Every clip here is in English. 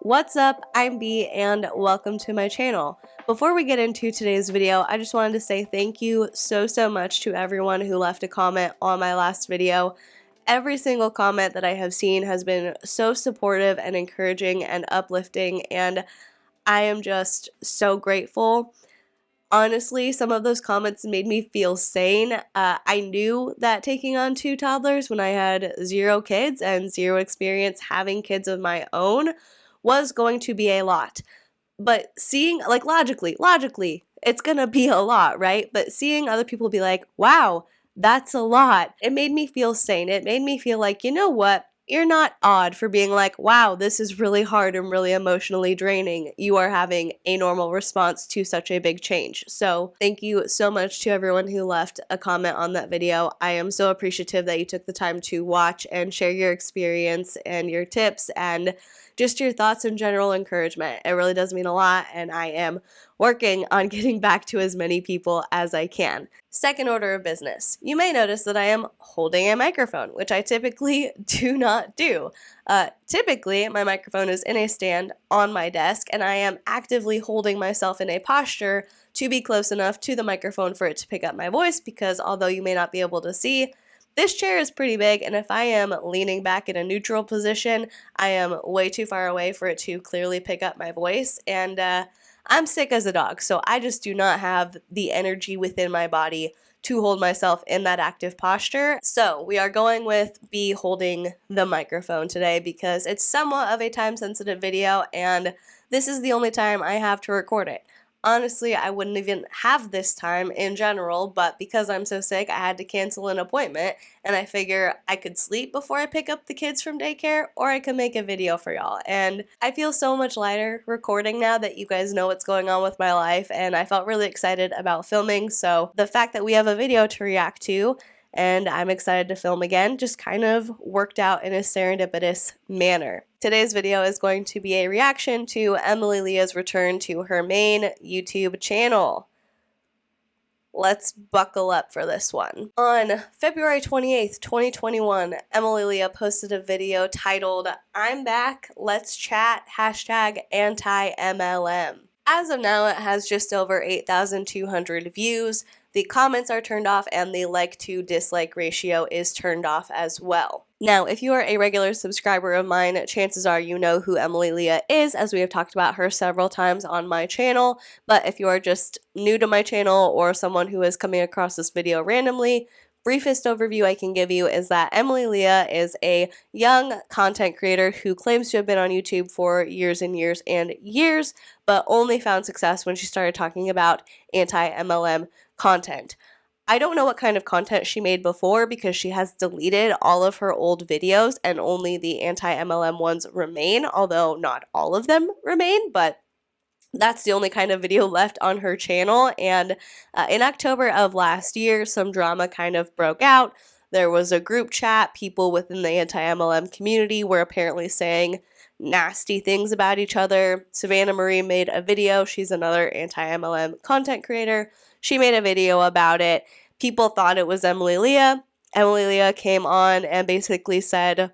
What's up? I'm B and welcome to my channel. Before we get into today's video, I just wanted to say thank you so much to everyone who left a comment on my last video. Every single comment that I have seen has been so supportive and encouraging and uplifting, and I am just so grateful. Honestly, some of those comments made me feel sane. I knew that taking on 2 toddlers when I had 0 kids and 0 experience having kids of my own was going to be a lot. But seeing, like, logically, it's gonna be a lot, right? But seeing other people be like, wow, that's a lot, it made me feel sane. It made me feel like, you know what? You're not odd for being like, wow, this is really hard and really emotionally draining. You are having a normal response to such a big change. So thank you so much to everyone who left a comment on that video. I am so appreciative that you took the time to watch and share your experience and your tips and just your thoughts and general encouragement. It really does mean a lot, and I am working on getting back to as many people as I can. Second order of business. You may notice that I am holding a microphone, which I typically do not do. Typically, my microphone is in a stand on my desk, and I am actively holding myself in a posture to be close enough to the microphone for it to pick up my voice, because although you may not be able to see, this chair is pretty big, and if I am leaning back in a neutral position, I am way too far away for it to clearly pick up my voice, and I'm sick as a dog, so I just do not have the energy within my body to hold myself in that active posture. So we are going with B holding the microphone today because it's somewhat of a time-sensitive video, and this is the only time I have to record it. Honestly, I wouldn't even have this time in general, but because I'm so sick, I had to cancel an appointment, and I figure I could sleep before I pick up the kids from daycare, or I could make a video for y'all. And I feel so much lighter recording now that you guys know what's going on with my life, and I felt really excited about filming, so the fact that we have a video to react to and I'm excited to film again just kind of worked out in a serendipitous manner. Today's video is going to be a reaction to Emily Leah's return to her main YouTube channel. Let's buckle up for this one. On February 28th, 2021, Emily Leah posted a video titled, "I'm back, let's chat, #Anti-MLM." As of now, it has just over 8,200 views. The comments are turned off and the like to dislike ratio is turned off as well. Now, if you are a regular subscriber of mine, chances are you know who Emily Leah is, as we have talked about her several times on my channel. But if you are just new to my channel or someone who is coming across this video randomly, briefest overview I can give you is that Emily Leah is a young content creator who claims to have been on YouTube for years and years and years, but only found success when she started talking about anti-MLM content. I don't know what kind of content she made before because she has deleted all of her old videos and only the anti-MLM ones remain, although not all of them remain, but that's the only kind of video left on her channel. And in October of last year, some drama kind of broke out. There was a group chat. People within the anti-MLM community were apparently saying nasty things about each other. Savannah Marie made a video. She's another anti-MLM content creator. She made a video about it. People thought it was Emily Leah. Emily Leah came on and basically said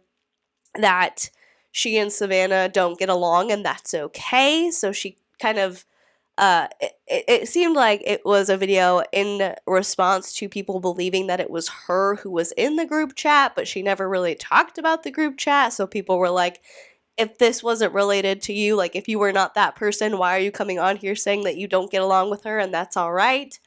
that she and Savannah don't get along and that's okay. So she kind of, it seemed like it was a video in response to people believing that it was her who was in the group chat, but she never really talked about the group chat. So people were like, if this wasn't related to you, like if you were not that person, why are you coming on here saying that you don't get along with her and that's all right?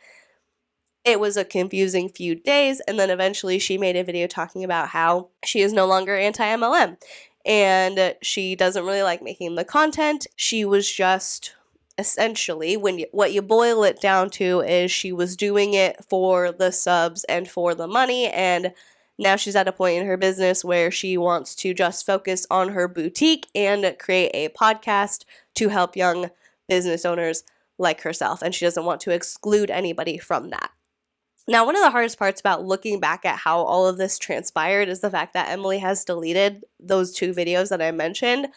It was a confusing few days, and then eventually she made a video talking about how she is no longer anti-MLM, and she doesn't really like making the content. She was just essentially, what you boil it down to is she was doing it for the subs and for the money, and now she's at a point in her business where she wants to just focus on her boutique and create a podcast to help young business owners like herself, and she doesn't want to exclude anybody from that. Now, one of the hardest parts about looking back at how all of this transpired is the fact that Emily has deleted those 2 videos that I mentioned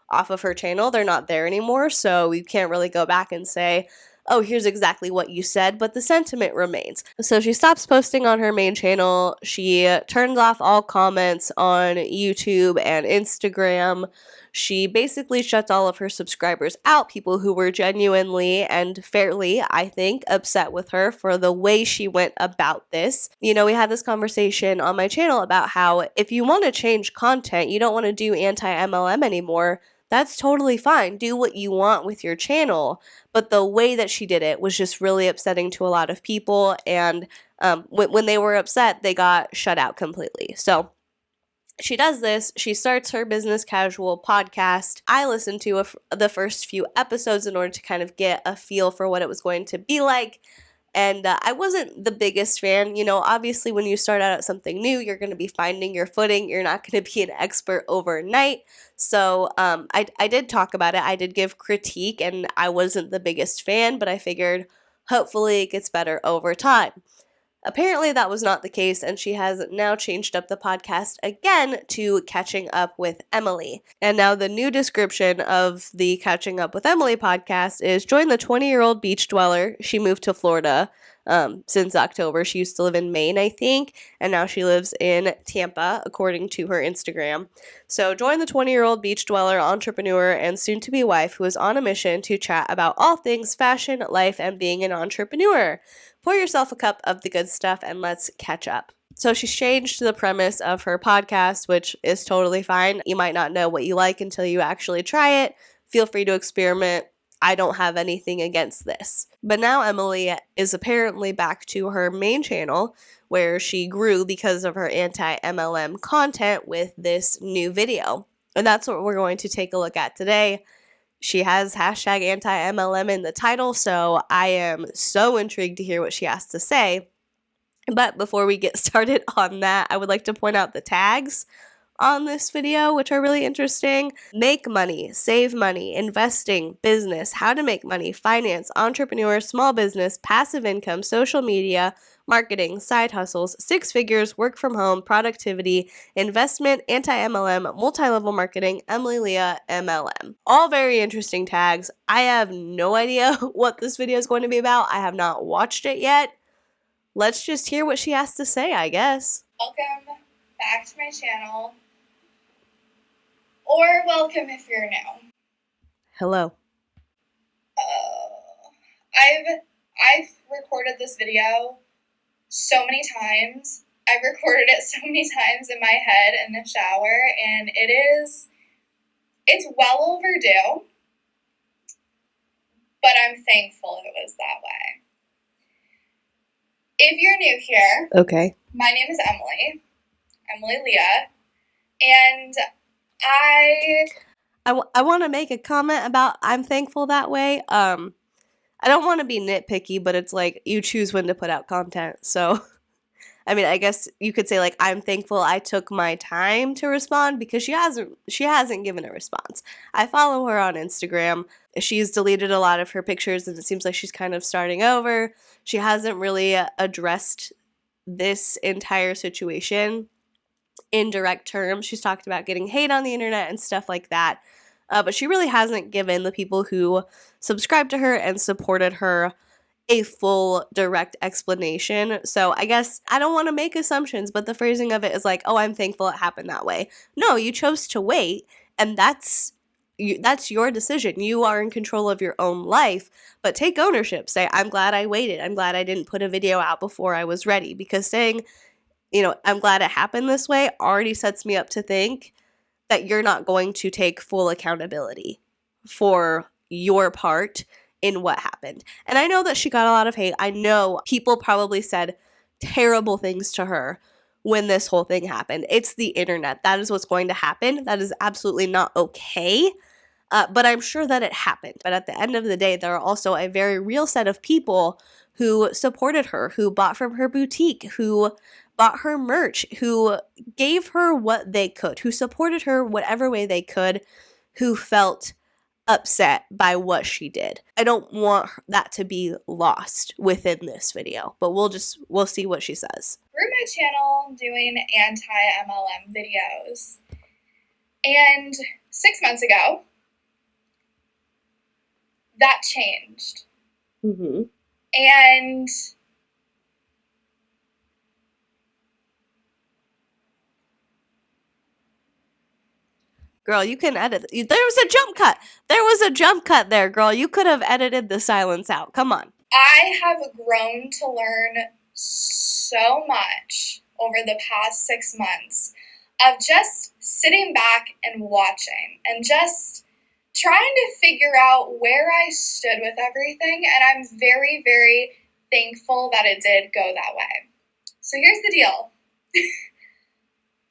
off of her channel. They're not there anymore, so you can't really go back and say, oh, here's exactly what you said, but the sentiment remains. So she stops posting on her main channel. She turns off all comments on YouTube and Instagram. She basically shuts all of her subscribers out, people who were genuinely and fairly, I think, upset with her for the way she went about this. You know, we had this conversation on my channel about how if you want to change content, you don't want to do anti-MLM anymore, that's totally fine. Do what you want with your channel. But the way that she did it was just really upsetting to a lot of people. And when they were upset, they got shut out completely. So she does this. She starts her business casual podcast. I listened to the first few episodes in order to kind of get a feel for what it was going to be like. And I wasn't the biggest fan. You know, obviously when you start out at something new, you're going to be finding your footing. You're not going to be an expert overnight. So I did talk about it. I did give critique, and I wasn't the biggest fan, but I figured hopefully it gets better over time. Apparently that was not the case, and she has now changed up the podcast again to Catching Up with Emily. And now the new description of the Catching Up with Emily podcast is, join the 20-year-old beach dweller. She moved to Florida since October. She used to live in Maine, I think, and now she lives in Tampa, according to her Instagram. So join the 20-year-old beach dweller, entrepreneur, and soon-to-be wife who is on a mission to chat about all things fashion, life, and being an entrepreneur. Pour yourself a cup of the good stuff and let's catch up. So she's changed the premise of her podcast, which is totally fine. You might not know what you like until you actually try it. Feel free to experiment. I don't have anything against this. But now Emily is apparently back to her main channel, where she grew because of her anti-MLM content with this new video. And that's what we're going to take a look at today. She has hashtag anti-MLM in the title, so I am so intrigued to hear what she has to say. But before we get started on that, I would like to point out the tags on this video, which are really interesting. Make money, save money, investing, business, how to make money, finance, entrepreneur, small business, passive income, social media, marketing, side hustles, 6 figures, work from home, productivity, investment, anti-MLM, multi-level marketing, Emily, Leah, MLM. All very interesting tags. I have no idea what this video is going to be about. I have not watched it yet. Let's just hear what she has to say, I guess. Welcome back to my channel. Or welcome if you're new. Hello. I've recorded this video so many times. I've recorded it so many times in my head in the shower, and it's well overdue, but I'm thankful it was that way. If you're new here, okay. My name is Emily Leah, and I want to make a comment about I'm thankful that way. I don't want to be nitpicky, but it's like you choose when to put out content. So, I mean, I guess you could say like I'm thankful I took my time to respond, because she hasn't given a response. I follow her on Instagram. She's deleted a lot of her pictures, and it seems like she's kind of starting over. She hasn't really addressed this entire situation in direct terms. She's talked about getting hate on the internet and stuff like that. But she really hasn't given the people who subscribed to her and supported her a full direct explanation. So I guess I don't want to make assumptions, but the phrasing of it is like, oh, I'm thankful it happened that way. No, you chose to wait, and that's your decision. You are in control of your own life, but take ownership. Say, I'm glad I waited. I'm glad I didn't put a video out before I was ready, because saying, you know, I'm glad it happened this way already sets me up to think that you're not going to take full accountability for your part in what happened. And I know that she got a lot of hate. I know people probably said terrible things to her when this whole thing happened. It's the internet. That is what's going to happen. That is absolutely not okay. But I'm sure that it happened. But at the end of the day, there are also a very real set of people who supported her, who bought from her boutique, who bought her merch, who gave her what they could, who supported her whatever way they could, who felt upset by what she did. I don't want that to be lost within this video, but we'll see what she says. Grew my channel doing anti-MLM videos, and 6 months ago, that changed. Mm-hmm. And Girl, you can edit. There was a jump cut. There was a jump cut there, girl. You could have edited the silence out. Come on. I have grown to learn so much over the past 6 months of just sitting back and watching and just trying to figure out where I stood with everything. And I'm very, very thankful that it did go that way. So here's the deal.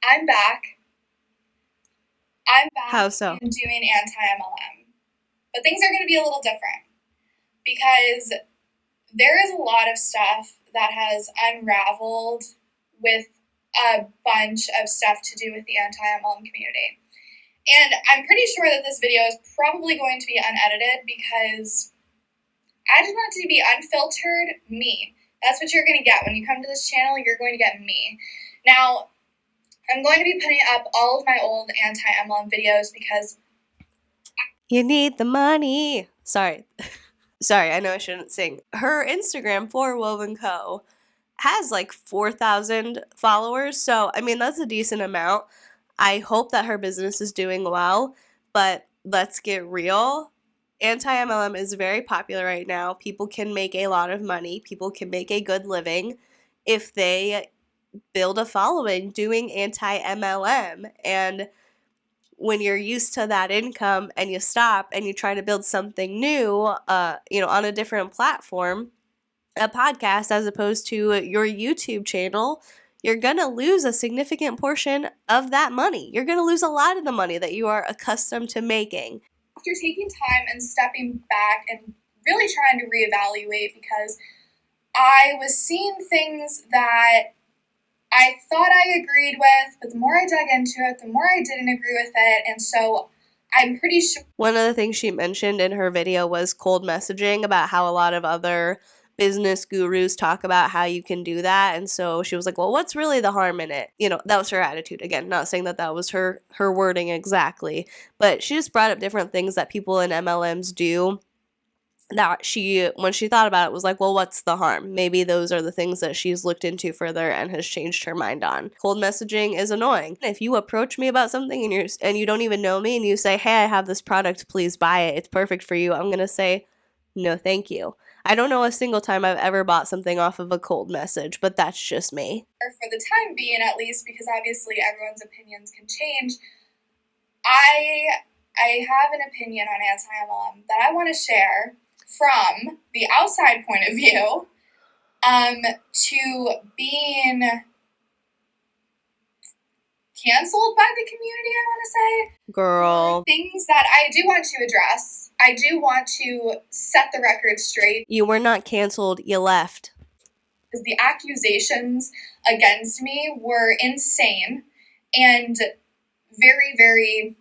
I'm back. How so? And doing anti-MLM. But things are going to be a little different because there is a lot of stuff that has unraveled with a bunch of stuff to do with the anti-MLM community. And I'm pretty sure that this video is probably going to be unedited because I just want it to be unfiltered me. That's what you're going to get. When you come to this channel, you're going to get me. Now, I'm going to be putting up all of my old anti-MLM videos because you need the money. Sorry. Sorry, I know I shouldn't sing. Her Instagram, for Woven Co, has like 4,000 followers. So, I mean, that's a decent amount. I hope that her business is doing well, but let's get real. Anti-MLM is very popular right now. People can make a lot of money. People can make a good living if they build a following doing anti-MLM. And when you're used to that income and you stop and you try to build something new, on a different platform, a podcast as opposed to your YouTube channel, you're going to lose a significant portion of that money. You're going to lose a lot of the money that you are accustomed to making. After taking time and stepping back and really trying to reevaluate, because I was seeing things that I thought I agreed with, but the more I dug into it, the more I didn't agree with it. And so I'm pretty sure one of the things she mentioned in her video was cold messaging, about how a lot of other business gurus talk about how you can do that. And so she was like, well, what's really the harm in it? That was her attitude. Again, not saying that was her wording exactly, but she just brought up different things that people in MLMs do that when she thought about it, was like, well, what's the harm? Maybe those are the things that she's looked into further and has changed her mind on. Cold messaging is annoying. If you approach me about something and you don't even know me and you say, hey, I have this product, please buy it, it's perfect for you, I'm going to say, no, thank you. I don't know a single time I've ever bought something off of a cold message, but that's just me. Or for the time being, at least, because obviously everyone's opinions can change, I have an opinion on anti-MLM that I want to share from the outside point of view, to being canceled by the community, I want to say. Girl. Things that I do want to address. I do want to set the record straight. You were not canceled, you left. Because the accusations against me were insane and very, very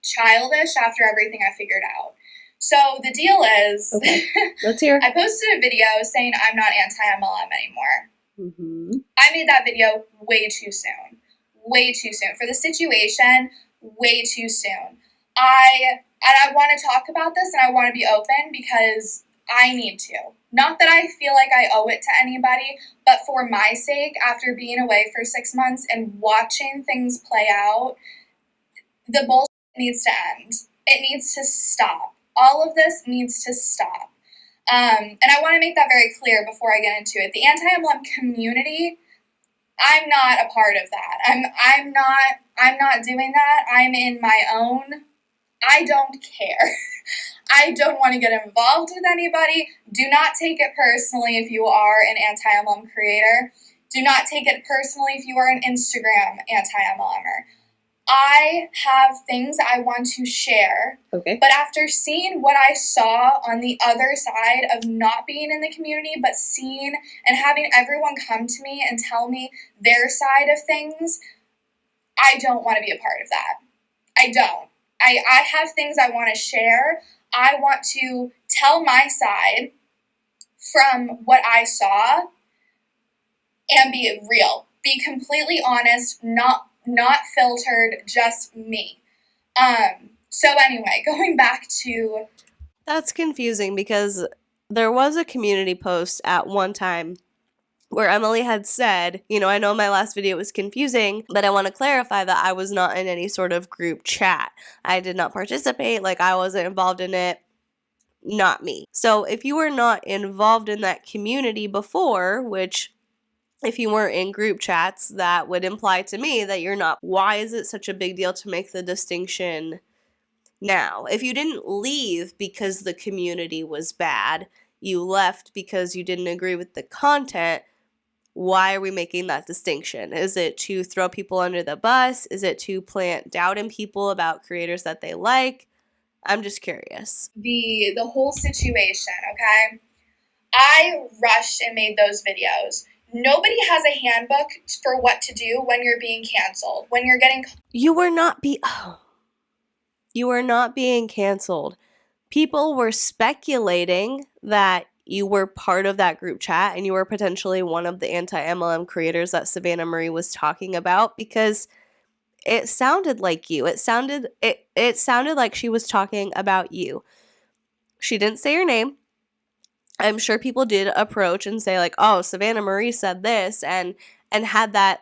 childish after everything I figured out. So the deal is, okay, let's hear. I posted a video saying I'm not anti-MLM anymore. Mm-hmm. I made that video way too soon. Way too soon. For the situation, way too soon. I want to talk about this and I want to be open because I need to. Not that I feel like I owe it to anybody, but for my sake, after being away for 6 months and watching things play out, the bullshit needs to end. It needs to stop. All of this needs to stop. And I want to make that very clear before I get into it. The anti-MLM community, I'm not a part of that. I'm not doing that. I'm in my own. I don't care. I don't want to get involved with anybody. Do not take it personally if you are an anti-MLM creator. Do not take it personally if you are an Instagram anti-MLMer. I have things I want to share, okay. But after seeing what I saw on the other side of not being in the community, but seeing and having everyone come to me and tell me their side of things, I don't want to be a part of that. I don't. I have things I want to share. I want to tell my side from what I saw and be real, be completely honest, not filtered, just me. So anyway, going back to... That's confusing because there was a community post at one time where Emily had said, I know my last video was confusing, but I want to clarify that I was not in any sort of group chat. I did not participate, I wasn't involved in it. Not me. So if you were not involved in that community before, which if you weren't in group chats, that would imply to me that you're not. Why is it such a big deal to make the distinction now? If you didn't leave because the community was bad, you left because you didn't agree with the content, why are we making that distinction? Is it to throw people under the bus? Is it to plant doubt in people about creators that they like? I'm just curious. The whole situation, okay? I rushed and made those videos. Nobody has a handbook for what to do when you're being canceled, when you're getting... You were not being canceled. People were speculating that you were part of that group chat and you were potentially one of the anti-MLM creators that Savannah Marie was talking about, because it sounded like you. It sounded like she was talking about you. She didn't say your name. I'm sure people did approach and say oh, Savannah Marie said this, and had that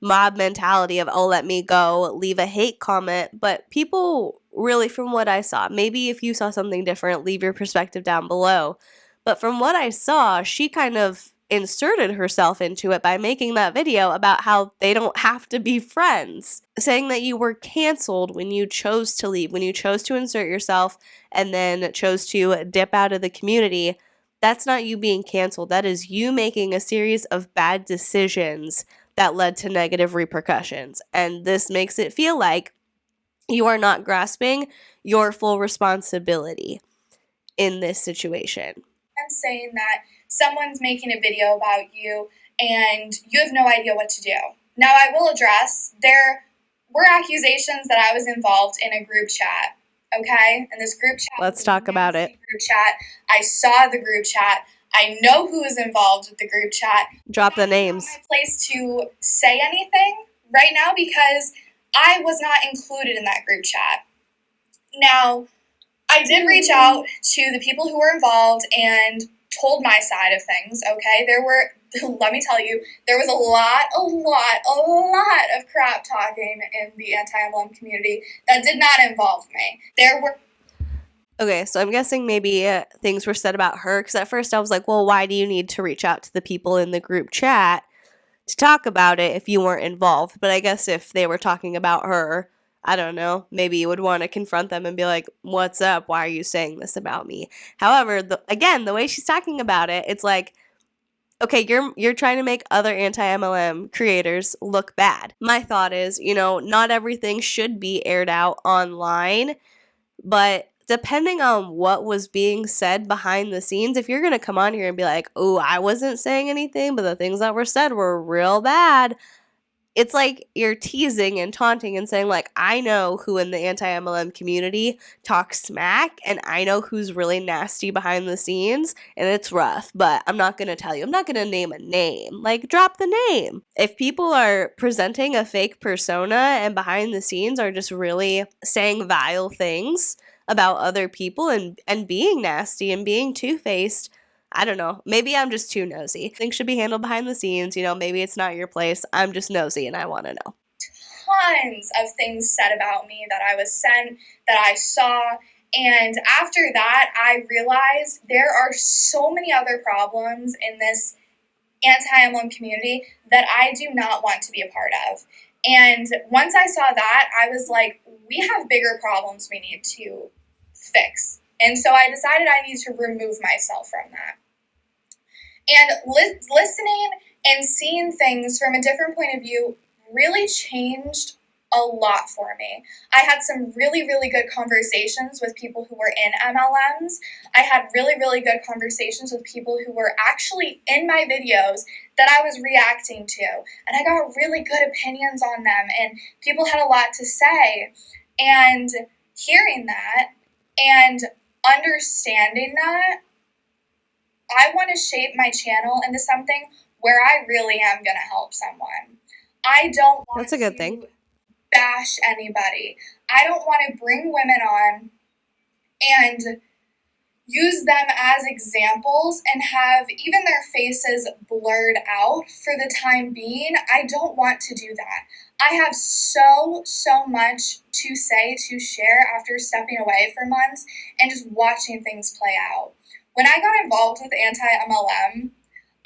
mob mentality of, oh, let me go leave a hate comment. But people really, from what I saw, maybe if you saw something different, leave your perspective down below. But from what I saw, she kind of inserted herself into it by making that video about how they don't have to be friends, saying that you were canceled when you chose to leave, when you chose to insert yourself and then chose to dip out of the community. That's not you being canceled. That is you making a series of bad decisions that led to negative repercussions. And this makes it feel like you are not grasping your full responsibility in this situation. I'm saying that someone's making a video about you and you have no idea what to do. Now, I will address, there were accusations that I was involved in a group chat, okay? And this group chat... Let's talk about it. Group chat. I saw the group chat. I know who is involved with the group chat. Drop the names. It's not my place to say anything right now because I was not included in that group chat. Now, I did reach out to the people who were involved and told my side of things, okay? There were, let me tell you, there was a lot of crap talking in the anti-MLM community that did not involve me. There were... Okay, so I'm guessing maybe things were said about her, because at first I was like, well, why do you need to reach out to the people in the group chat to talk about it if you weren't involved? But I guess if they were talking about her, I don't know, maybe you would want to confront them and be like, what's up? Why are you saying this about me? However, again, the way she's talking about it, it's like, okay, you're trying to make other anti-MLM creators look bad. My thought is, not everything should be aired out online, but depending on what was being said behind the scenes, if you're going to come on here and be like, oh, I wasn't saying anything, but the things that were said were real bad, it's like you're teasing and taunting and saying, I know who in the anti-MLM community talks smack, and I know who's really nasty behind the scenes, and it's rough, but I'm not going to tell you. I'm not going to name a name. Drop the name. If people are presenting a fake persona and behind the scenes are just really saying vile things about other people and being nasty and being two-faced, I don't know. Maybe I'm just too nosy. Things should be handled behind the scenes. Maybe it's not your place. I'm just nosy and I want to know. Tons of things said about me that I was sent, that I saw. And after that, I realized there are so many other problems in this anti-MLM community that I do not want to be a part of. And once I saw that, I was like, we have bigger problems we need to fix. And so I decided I need to remove myself from that. And listening and seeing things from a different point of view really changed a lot for me. I had some really, really good conversations with people who were in MLMs. I had really, really good conversations with people who were actually in my videos that I was reacting to. And I got really good opinions on them, and people had a lot to say. And hearing that and understanding that, I want to shape my channel into something where I really am going to help someone. I don't want That's a good thing. Bash anybody. I don't want to bring women on and use them as examples and have even their faces blurred out for the time being. I don't want to do that. I have so much to say, to share after stepping away for months and just watching things play out. When I got involved with Anti-MLM,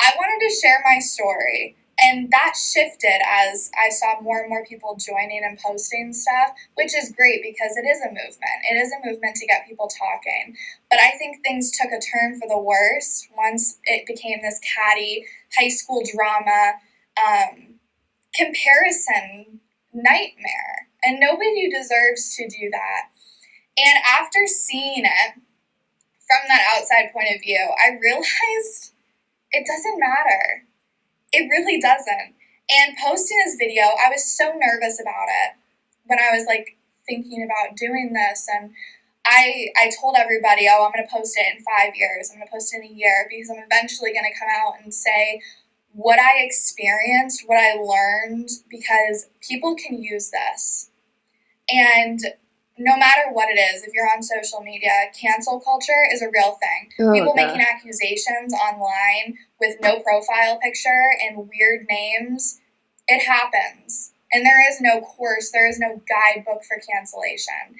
I wanted to share my story. And that shifted as I saw more and more people joining and posting stuff, which is great because it is a movement. It is a movement to get people talking. But I think things took a turn for the worse once it became this catty high school drama comparison nightmare. And nobody deserves to do that. And after seeing it from that outside point of view, I realized it doesn't matter. It really doesn't. And posting this video, I was so nervous about it when I was like thinking about doing this. And I told everybody, oh, I'm going to post it in 5 years. I'm going to post it in a year because I'm eventually going to come out and say what I experienced, what I learned, because people can use this. And no matter what it is, if you're on social media, cancel culture is a real thing. People making accusations online with no profile picture and weird names, it happens. And there is no course, there is no guidebook for cancellation.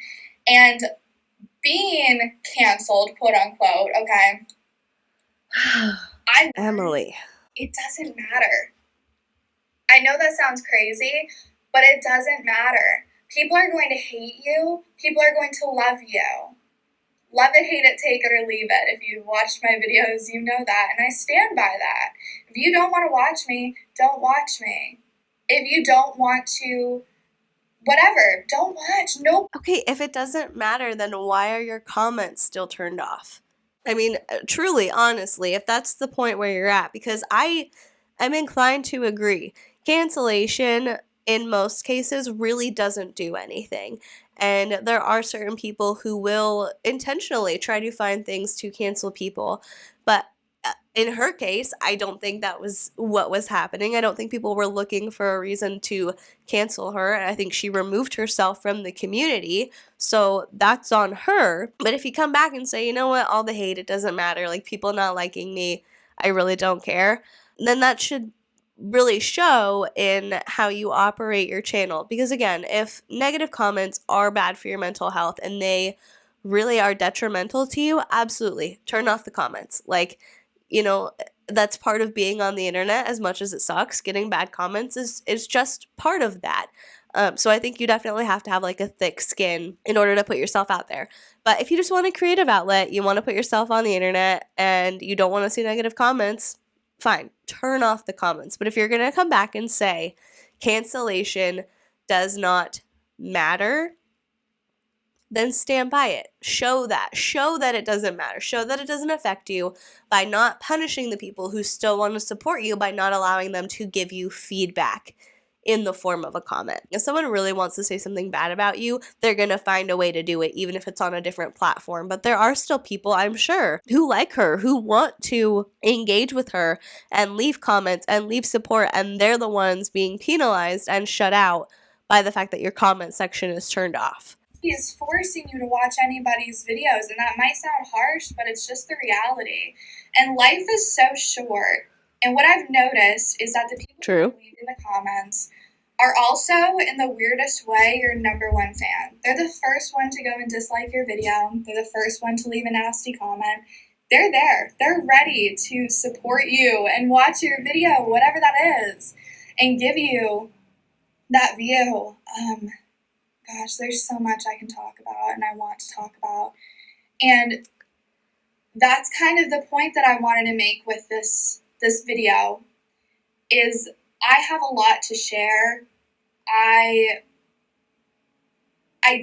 And being canceled, quote unquote, okay, Emily, it doesn't matter. I know that sounds crazy, but it doesn't matter. People are going to hate you. People are going to love you. Love it, hate it, take it, or leave it. If you've watched my videos, you know that. And I stand by that. If you don't want to watch me, don't watch me. If you don't want to, whatever, don't watch. No. Okay, if it doesn't matter, then why are your comments still turned off? I mean, truly, honestly, if that's the point where you're at, because I'm inclined to agree. Cancellation in most cases really doesn't do anything. And there are certain people who will intentionally try to find things to cancel people. But in her case, I don't think that was what was happening. I don't think people were looking for a reason to cancel her. I think she removed herself from the community. So that's on her. But if you come back and say, you know what, all the hate, it doesn't matter. Like, people not liking me, I really don't care. Then that should really show in how you operate your channel. Because again, if negative comments are bad for your mental health and they really are detrimental to you, absolutely turn off the comments. Like, you know, that's part of being on the internet. As much as it sucks, getting bad comments is just part of that. So I think you definitely have to have like a thick skin in order to put yourself out there. But if you just want a creative outlet, you want to put yourself on the internet and you don't want to see negative comments, fine, turn off the comments. But if you're going to come back and say cancellation does not matter, then stand by it. Show that it doesn't matter. Show that it doesn't affect you by not punishing the people who still want to support you, by not allowing them to give you feedback in the form of a comment. If someone really wants to say something bad about you, they're going to find a way to do it, even if it's on a different platform. But there are still people, I'm sure, who like her, who want to engage with her and leave comments and leave support, and they're the ones being penalized and shut out by the fact that your comment section is turned off. He is forcing you to watch anybody's videos, and that might sound harsh, but it's just the reality. And life is so short. And what I've noticed is that the people who leave in the comments are also, in the weirdest way, your number one fan. They're the first one to go and dislike your video. They're the first one to leave a nasty comment. They're there. They're ready to support you and watch your video, whatever that is, and give you that view. Gosh, there's so much I can talk about and I want to talk about. And that's kind of the point that I wanted to make with this video is I have a lot to share. I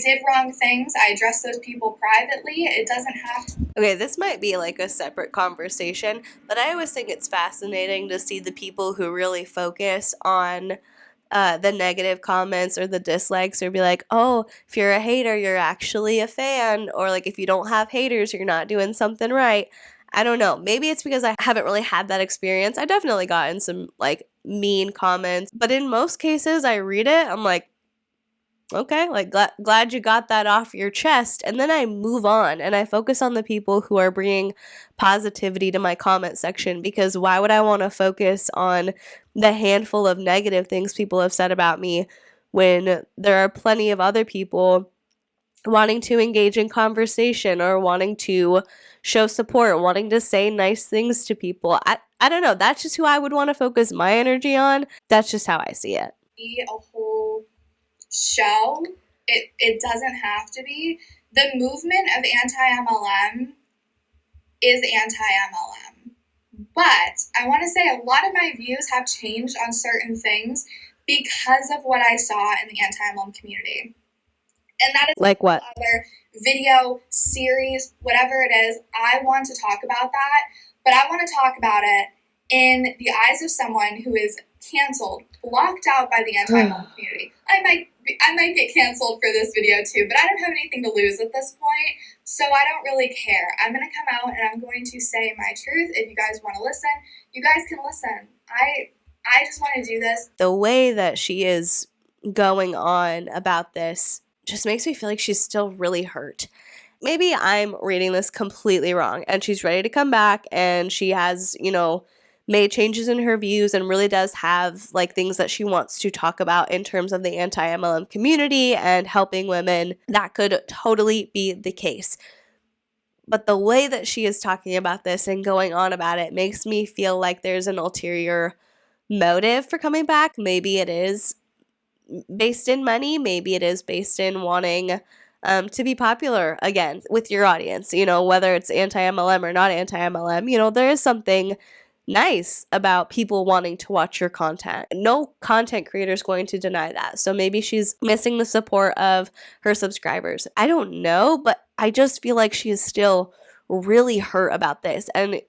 did wrong things. I addressed those people privately. It doesn't have to. Okay, this might be like a separate conversation, but I always think it's fascinating to see the people who really focus on the negative comments or the dislikes, or be like, oh, if you're a hater, you're actually a fan, or like if you don't have haters, you're not doing something right. I don't know. Maybe it's because I haven't really had that experience. I definitely gotten some like mean comments, but in most cases I read it, I'm like, okay, like glad you got that off your chest. And then I move on and I focus on the people who are bringing positivity to my comment section, because why would I want to focus on the handful of negative things people have said about me when there are plenty of other people wanting to engage in conversation or wanting to show support, wanting to say nice things to people. I don't know. That's just who I would want to focus my energy on. That's just how I see it. Be a whole show. It doesn't have to be. The movement of anti-MLM is anti-MLM. But I want to say a lot of my views have changed on certain things because of what I saw in the anti-MLM community. And that is like what? Other video, series, whatever it is, I want to talk about that, but I want to talk about it in the eyes of someone who is canceled, blocked out by the anti-MLM community. I might get canceled for this video too, but I don't have anything to lose at this point, so I don't really care. I'm going to come out and I'm going to say my truth. If you guys want to listen, you guys can listen. I just want to do this. The way that she is going on about this just makes me feel like she's still really hurt. Maybe I'm reading this completely wrong and she's ready to come back and she has, made changes in her views and really does have like things that she wants to talk about in terms of the anti-MLM community and helping women. That could totally be the case. But the way that she is talking about this and going on about it makes me feel like there's an ulterior motive for coming back. Maybe it is based in money. Maybe it is based in wanting to be popular again with your audience, whether it's anti-MLM or not anti-MLM, there is something nice about people wanting to watch your content. No content creator is going to deny that. So maybe she's missing the support of her subscribers. I don't know, but I just feel like she is still really hurt about this. And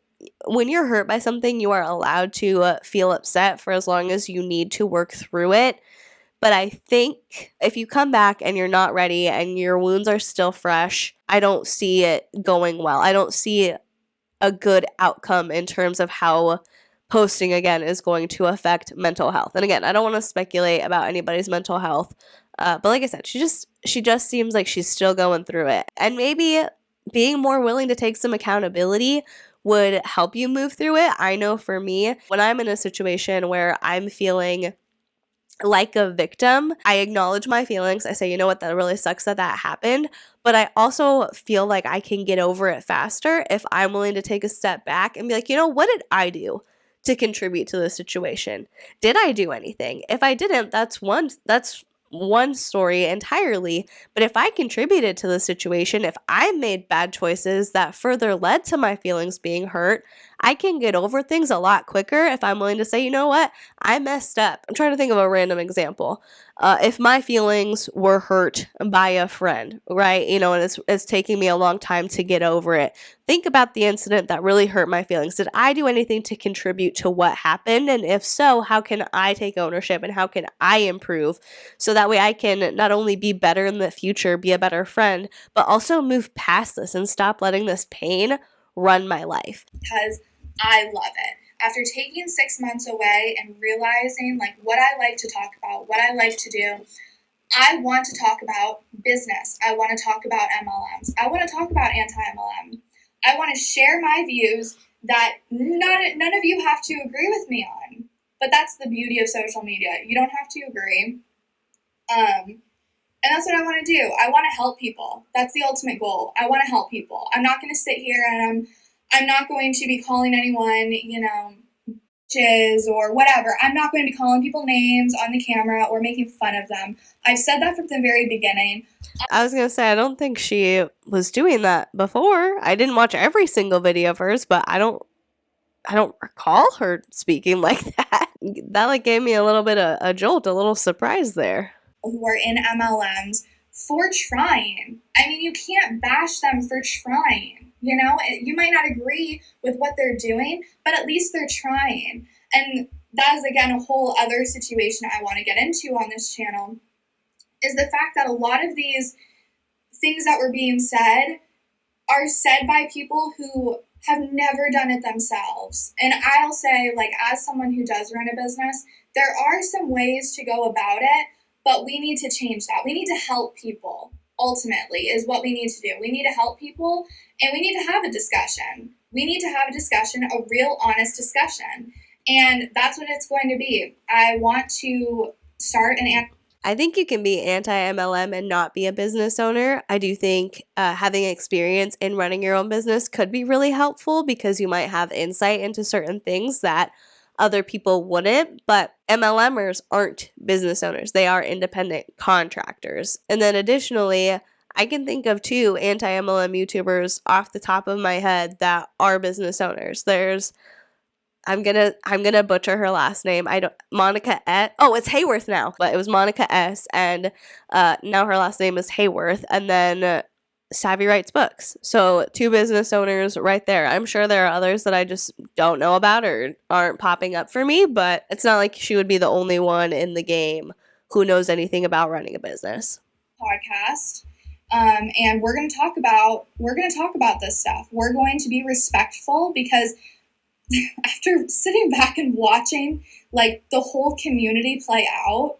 when you're hurt by something, you are allowed to feel upset for as long as you need to work through it. But I think if you come back and you're not ready and your wounds are still fresh, I don't see it going well. I don't see a good outcome in terms of how posting again is going to affect mental health. And again, I don't want to speculate about anybody's mental health. But like I said, she just seems like she's still going through it. And maybe being more willing to take some accountability would help you move through it. I know for me, when I'm in a situation where I'm feeling like a victim, I acknowledge my feelings. I say, you know what, that really sucks that happened. But I also feel like I can get over it faster if I'm willing to take a step back and be like, what did I do to contribute to the situation? Did I do anything? If I didn't, that's one story entirely. But if I contributed to the situation, if I made bad choices that further led to my feelings being hurt, I can get over things a lot quicker if I'm willing to say, you know what, I messed up. I'm trying to think of a random example. If my feelings were hurt by a friend, right, and it's taking me a long time to get over it, think about the incident that really hurt my feelings. Did I do anything to contribute to what happened? And if so, how can I take ownership and how can I improve so that way I can not only be better in the future, be a better friend, but also move past this and stop letting this pain run my life. Because I love it. After taking 6 months away and realizing like what I like to talk about, what I like to do, I want to talk about business. I want to talk about MLMs. I want to talk about anti-MLM. I want to share my views that none of you have to agree with me on. But that's the beauty of social media. You don't have to agree. And that's what I want to do. I want to help people. That's the ultimate goal. I want to help people. I'm not going to sit here and I'm not going to be calling anyone, bitches or whatever. I'm not going to be calling people names on the camera or making fun of them. I've said that from the very beginning. I was going to say, I don't think she was doing that before. I didn't watch every single video of hers, but I don't recall her speaking like that. That gave me a little bit of a jolt, a little surprise there. Who are in MLMs for trying. I mean, you can't bash them for trying. You might not agree with what they're doing, but at least they're trying. And that is, again, a whole other situation I want to get into on this channel, is the fact that a lot of these things that were being said are said by people who have never done it themselves. And I'll say, as someone who does run a business, there are some ways to go about it, But we need to change that. We need to help people, ultimately, is what we need to do. We need to help people, and we need to have a discussion. We need to have a discussion, a real honest discussion. And that's what it's going to be. I want to start an I think you can be anti-MLM and not be a business owner. I do think having experience in running your own business could be really helpful because you might have insight into certain things that other people wouldn't. But MLMers aren't business owners. They are independent contractors. And then additionally, I can think of 2 anti-MLM YouTubers off the top of my head that are business owners. There's I'm gonna butcher her last name. I don't Monica S. Oh, it's Hayworth now, but it was Monica S. And now her last name is Hayworth. And then Savvy writes books. So 2 business owners right there. I'm sure there are others that I just don't know about or aren't popping up for me, but it's not like she would be the only one in the game who knows anything about running a business. Podcast. And we're going to talk about this stuff. We're going to be respectful because after sitting back and watching like the whole community play out,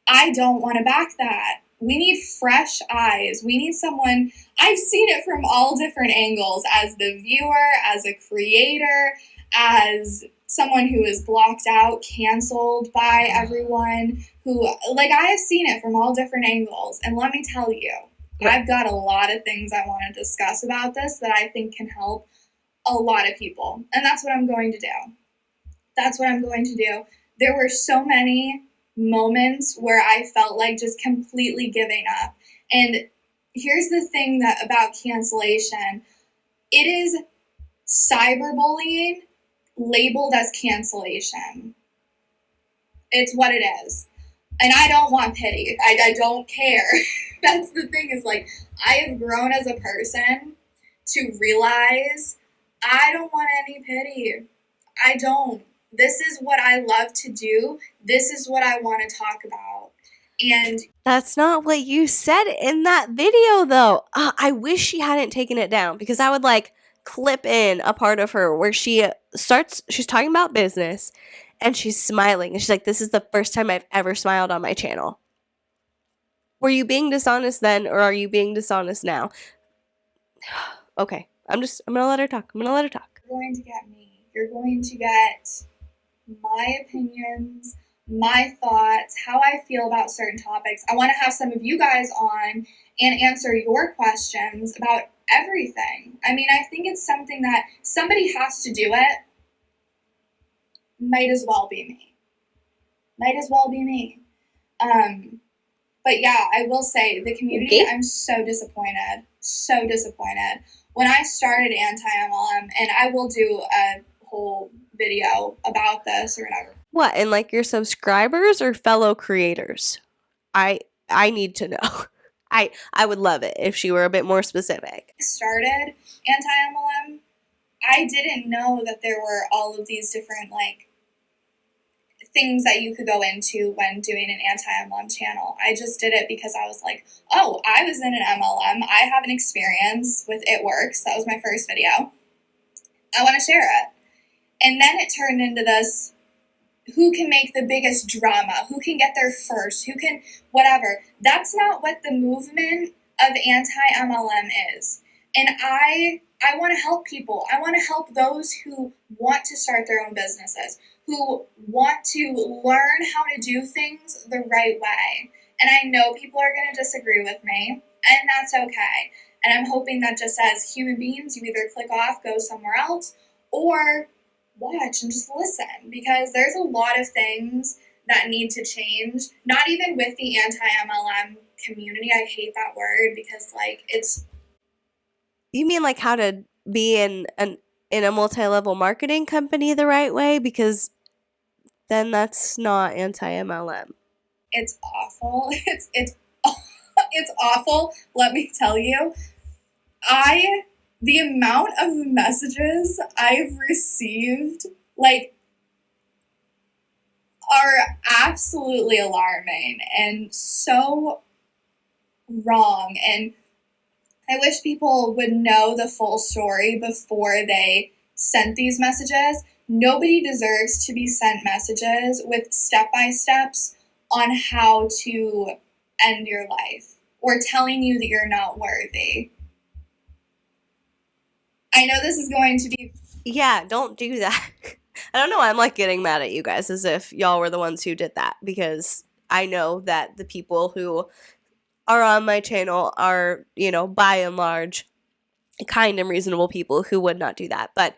I don't want to back that. We need fresh eyes. We need someone, I've seen it from all different angles, as the viewer, as a creator, as someone who is blocked out, canceled by everyone, who, like, I have seen it from all different angles. And let me tell you, I've got a lot of things I want to discuss about this that I think can help a lot of people. And that's what I'm going to do. There were so many moments where I felt like just completely giving up. And here's the thing that about cancellation. It is cyberbullying labeled as cancellation. It's what it is. And I don't want pity. I don't care. That's the thing, is like, I have grown as a person to realize I don't want any pity. I don't. This is what I love to do. This is what I want to talk about. And that's not what you said in that video, though. I wish she hadn't taken it down, because I would like clip in a part of her where she's talking about business and she's smiling. And she's like, this is the first time I've ever smiled on my channel. Were you being dishonest then, or are you being dishonest now? Okay. I'm going to let her talk. You're going to get me. You're going to get my opinions, my thoughts, how I feel about certain topics. I want to have some of you guys on and answer your questions about everything. I mean, I think it's something that somebody has to do it. Might as well be me. But yeah, I will say the community, I'm so disappointed. When I started Anti-MLM, and I will do a whole video about this or whatever. What, and like your subscribers or fellow creators? I need to know. I would love it if she were a bit more specific. I started Anti-MLM. I didn't know that there were all of these different like things that you could go into when doing an anti-MLM channel. I just did it because I was like, oh, I was in an MLM. I have an experience with It Works. That was my first video. I want to share it. And then it turned into this, who can make the biggest drama? Who can get there first? Who can, whatever. That's not what the movement of anti-MLM is. And I want to help people. I want to help those who want to start their own businesses, who want to learn how to do things the right way. And I know people are going to disagree with me, and that's okay. And I'm hoping that just as human beings, you either click off, go somewhere else, or watch and just listen, because there's a lot of things that need to change. Not even with the anti-MLM community. I hate that word because like it's... You mean like how to be in a multi-level marketing company the right way? Because then that's not anti-MLM. It's awful. It's awful. Let me tell you, the amount of messages I've received, like, are absolutely alarming and so wrong. And I wish people would know the full story before they sent these messages. Nobody deserves to be sent messages with step-by-steps on how to end your life or telling you that you're not worthy. I know this is going to be... Yeah, don't do that. I don't know why I'm like getting mad at you guys as if y'all were the ones who did that, because I know that the people who are on my channel are, you know, by and large, kind and reasonable people who would not do that. But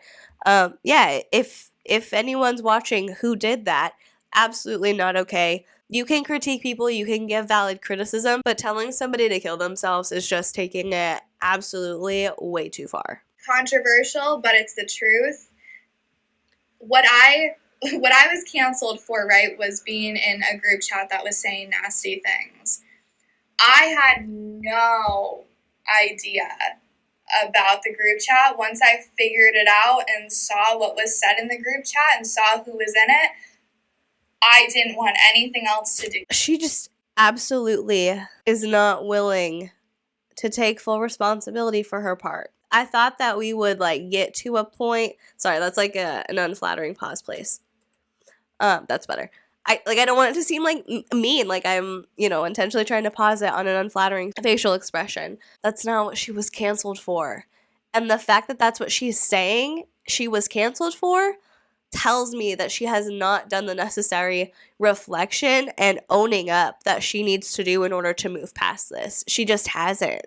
yeah, if anyone's watching who did that, absolutely not okay. You can critique people, you can give valid criticism, but telling somebody to kill themselves is just taking it absolutely way too far. Controversial, but it's the truth. What I was canceled for, right, was being in a group chat that was saying nasty things. I had no idea about the group chat. Once I figured it out and saw what was said in the group chat and saw who was in it, I didn't want anything else to do. She just absolutely is not willing to take full responsibility for her part. I thought that we would like get to a point. Sorry, that's like an unflattering pause, please. That's better. I don't want it to seem like mean, like I'm, you know, intentionally trying to pause it on an unflattering facial expression. That's not what she was canceled for. And the fact that that's what she's saying she was canceled for tells me that she has not done the necessary reflection and owning up that she needs to do in order to move past this. She just hasn't.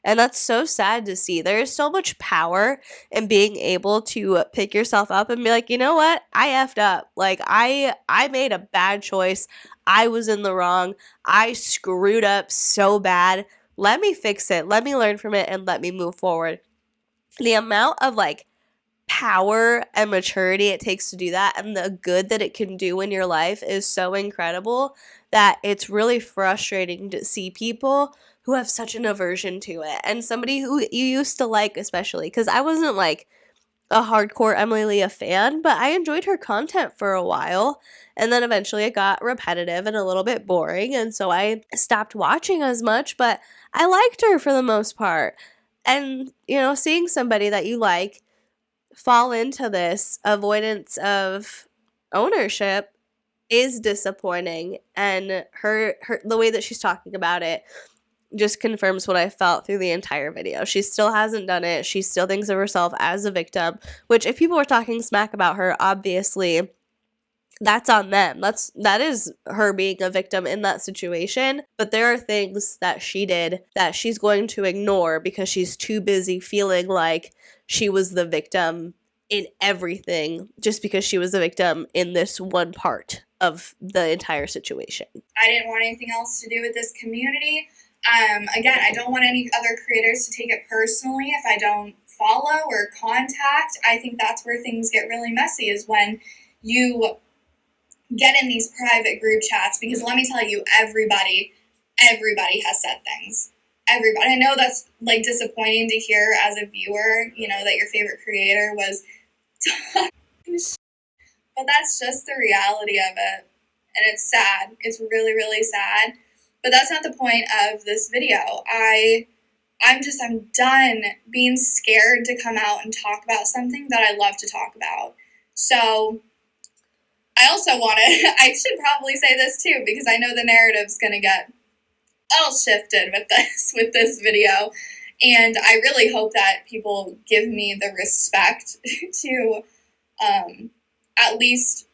And that's so sad to see. There is so much power in being able to pick yourself up and be like, you know what? I effed up. Like, I made a bad choice. I was in the wrong. I screwed up so bad. Let me fix it. Let me learn from it and let me move forward. The amount of, like, power and maturity it takes to do that and the good that it can do in your life is so incredible that it's really frustrating to see people who have such an aversion to it. And somebody who you used to like, especially, because I wasn't like a hardcore Emily Leah fan, but I enjoyed her content for a while. And then eventually it got repetitive and a little bit boring. And so I stopped watching as much, but I liked her for the most part. And, you know, seeing somebody that you like fall into this avoidance of ownership is disappointing. And her the way that she's talking about it just confirms what I felt through the entire video. She still hasn't done it. She still thinks of herself as a victim, which if people were talking smack about her, obviously that's on them. That is her being a victim in that situation. But there are things that she did that she's going to ignore because she's too busy feeling like she was the victim in everything just because she was a victim in this one part of the entire situation. I didn't want anything else to do with this community. Again, I don't want any other creators to take it personally if I don't follow or contact. I think that's where things get really messy, is when you get in these private group chats, because let me tell you, everybody has said things. Everybody. I know that's like disappointing to hear as a viewer, you know, that your favorite creator was talking shit, but that's just the reality of it. And it's sad. It's really, really sad. But that's not the point of this video. I'm done being scared to come out and talk about something that I love to talk about. So I also I should probably say this too, because I know the narrative's going to get all shifted with this video. And I really hope that people give me the respect to at least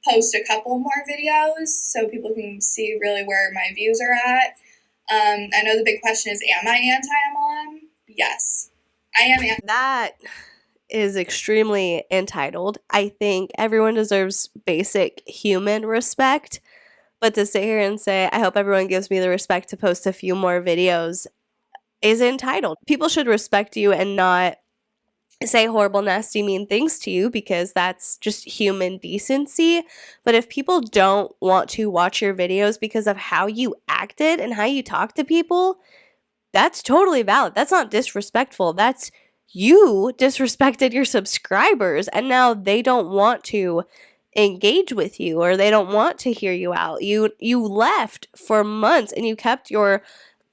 post a couple more videos so people can see really where my views are at. I know the big question is, am I anti-MLM? Yes, I am. That is extremely entitled. I think everyone deserves basic human respect, but to sit here and say, I hope everyone gives me the respect to post a few more videos is entitled. People should respect you and not say horrible, nasty, mean things to you, because that's just human decency. But if people don't want to watch your videos because of how you acted and how you talk to people, that's totally valid. That's not disrespectful. That's you disrespected your subscribers and now they don't want to engage with you or they don't want to hear you out. You left for months and you kept your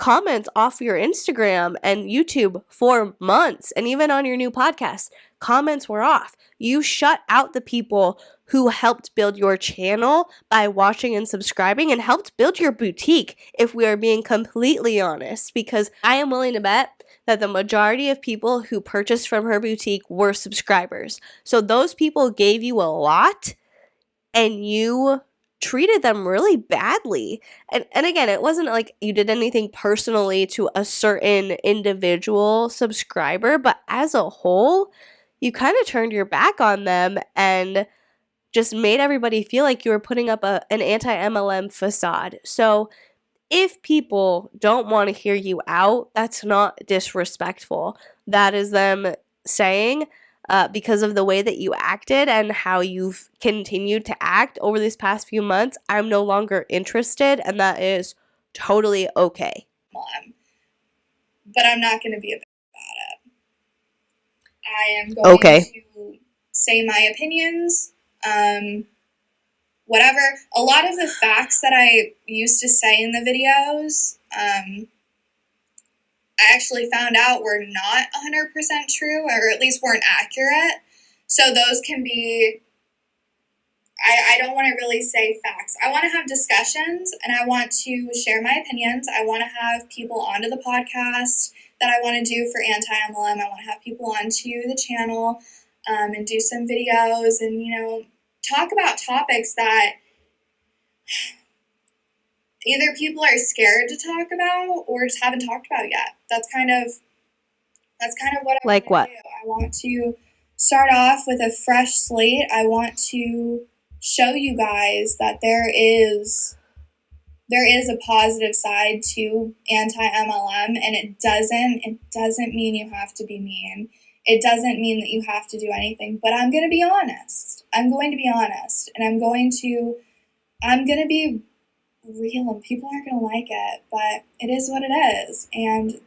comments off your Instagram and YouTube for months, and even on your new podcast, comments were off. You shut out the people who helped build your channel by watching and subscribing and helped build your boutique, if we are being completely honest, because I am willing to bet that the majority of people who purchased from her boutique were subscribers. So those people gave you a lot and you treated them really badly. And again, it wasn't like you did anything personally to a certain individual subscriber, but as a whole, you kind of turned your back on them and just made everybody feel like you were putting up an anti-MLM facade. So if people don't want to hear you out, that's not disrespectful. That is them saying, because of the way that you acted and how you've continued to act over these past few months, I'm no longer interested, and that is totally okay. But I'm not going to be about it. I am going to say my opinions, whatever. A lot of the facts that I used to say in the videos, I actually found out were not 100% true, or at least weren't accurate. So those can be, I don't want to really say facts. I want to have discussions, and I want to share my opinions. I want to have people onto the podcast that I want to do for Anti-MLM. I want to have people onto the channel and do some videos and, talk about topics that either people are scared to talk about or just haven't talked about yet. That's kind of what I like want to do. I want to start off with a fresh slate. I want to show you guys that there is a positive side to anti-MLM, and it doesn't mean you have to be mean. It doesn't mean that you have to do anything, but I'm going to be honest. I'm going to be honest, and I'm going to be real, and people aren't going to like it, but it is what it is. And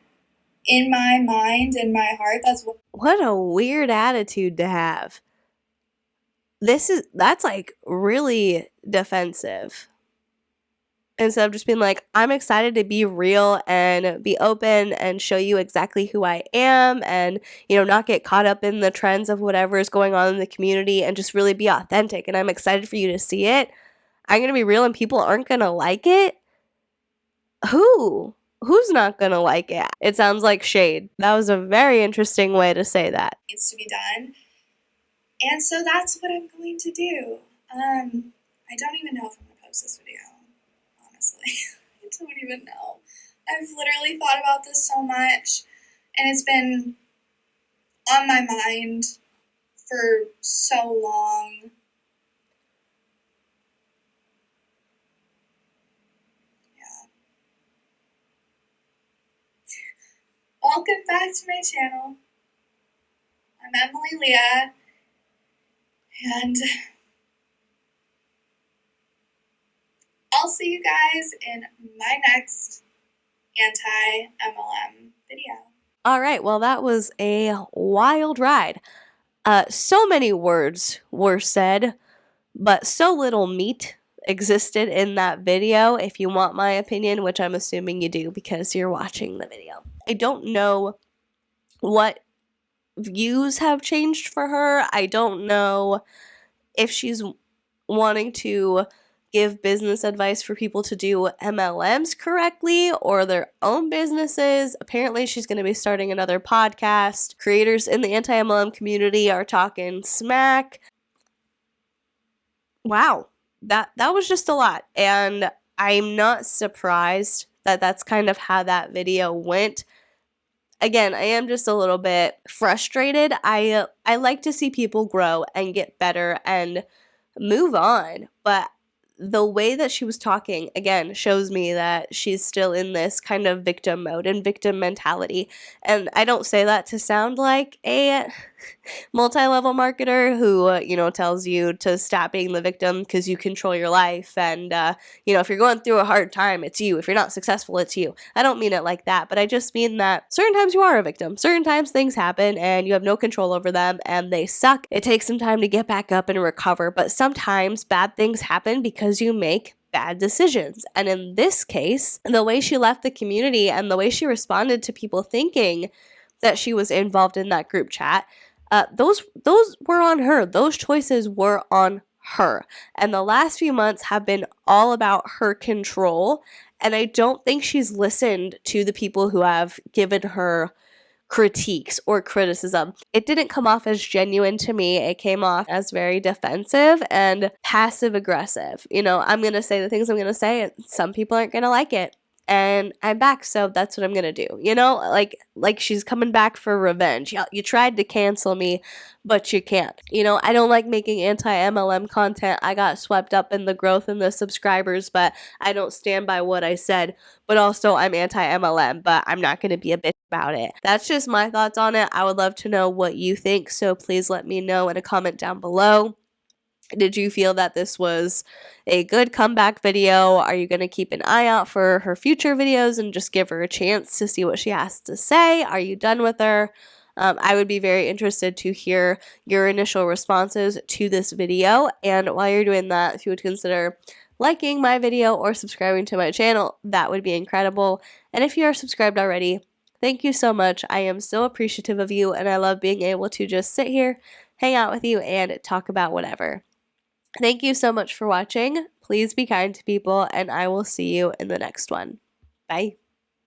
in my mind, in my heart, that's what a weird attitude to have. That's like really defensive. Instead of just being like, I'm excited to be real and be open and show you exactly who I am and, not get caught up in the trends of whatever is going on in the community and just really be authentic. And I'm excited for you to see it. I'm going to be real and people aren't going to like it. Who's not going to like it? It sounds like shade. That was a very interesting way to say that. Needs to be done. And so that's what I'm going to do. I don't even know if I'm going to post this video, honestly. I don't even know. I've literally thought about this so much, and it's been on my mind for so long. Welcome back to my channel. I'm Leah, and I'll see you guys in my next anti-MLM video. All right, well, that was a wild ride. So many words were said, but so little meat existed in that video, if you want my opinion, which I'm assuming you do because you're watching the video. I don't know what views have changed for her. I don't know if she's wanting to give business advice for people to do MLMs correctly or their own businesses. Apparently, she's going to be starting another podcast. Creators in the anti-MLM community are talking smack. Wow, that was just a lot. And I'm not surprised that that's kind of how that video went. Again, I am just a little bit frustrated. I like to see people grow and get better and move on, but the way that she was talking, again, shows me that she's still in this kind of victim mode and victim mentality. And I don't say that to sound like a multi-level marketer who, tells you to stop being the victim because you control your life. And, if you're going through a hard time, it's you. If you're not successful, it's you. I don't mean it like that, but I just mean that certain times you are a victim. Certain times things happen and you have no control over them and they suck. It takes some time to get back up and recover, but sometimes bad things happen because you make bad decisions. And in this case, the way she left the community and the way she responded to people thinking that she was involved in that group chat, those were on her. Those choices were on her. And the last few months have been all about her control. And I don't think she's listened to the people who have given her critiques or criticism. It didn't come off as genuine to me. It came off as very defensive and passive aggressive. You know, I'm going to say the things I'm going to say, and some people aren't going to like it. And I'm back, so that's what I'm going to do. You know, like she's coming back for revenge. You tried to cancel me, but you can't. You know, I don't like making anti-MLM content. I got swept up in the growth in the subscribers, but I don't stand by what I said. But also, I'm anti-MLM, but I'm not going to be a bitch about it. That's just my thoughts on it. I would love to know what you think, so please let me know in a comment down below. Did you feel that this was a good comeback video? Are you going to keep an eye out for her future videos and just give her a chance to see what she has to say? Are you done with her? I would be very interested to hear your initial responses to this video. And while you're doing that, if you would consider liking my video or subscribing to my channel, that would be incredible. And if you are subscribed already, thank you so much. I am so appreciative of you, and I love being able to just sit here, hang out with you, and talk about whatever. Thank you so much for watching. Please be kind to people, and I will see you in the next one. Bye.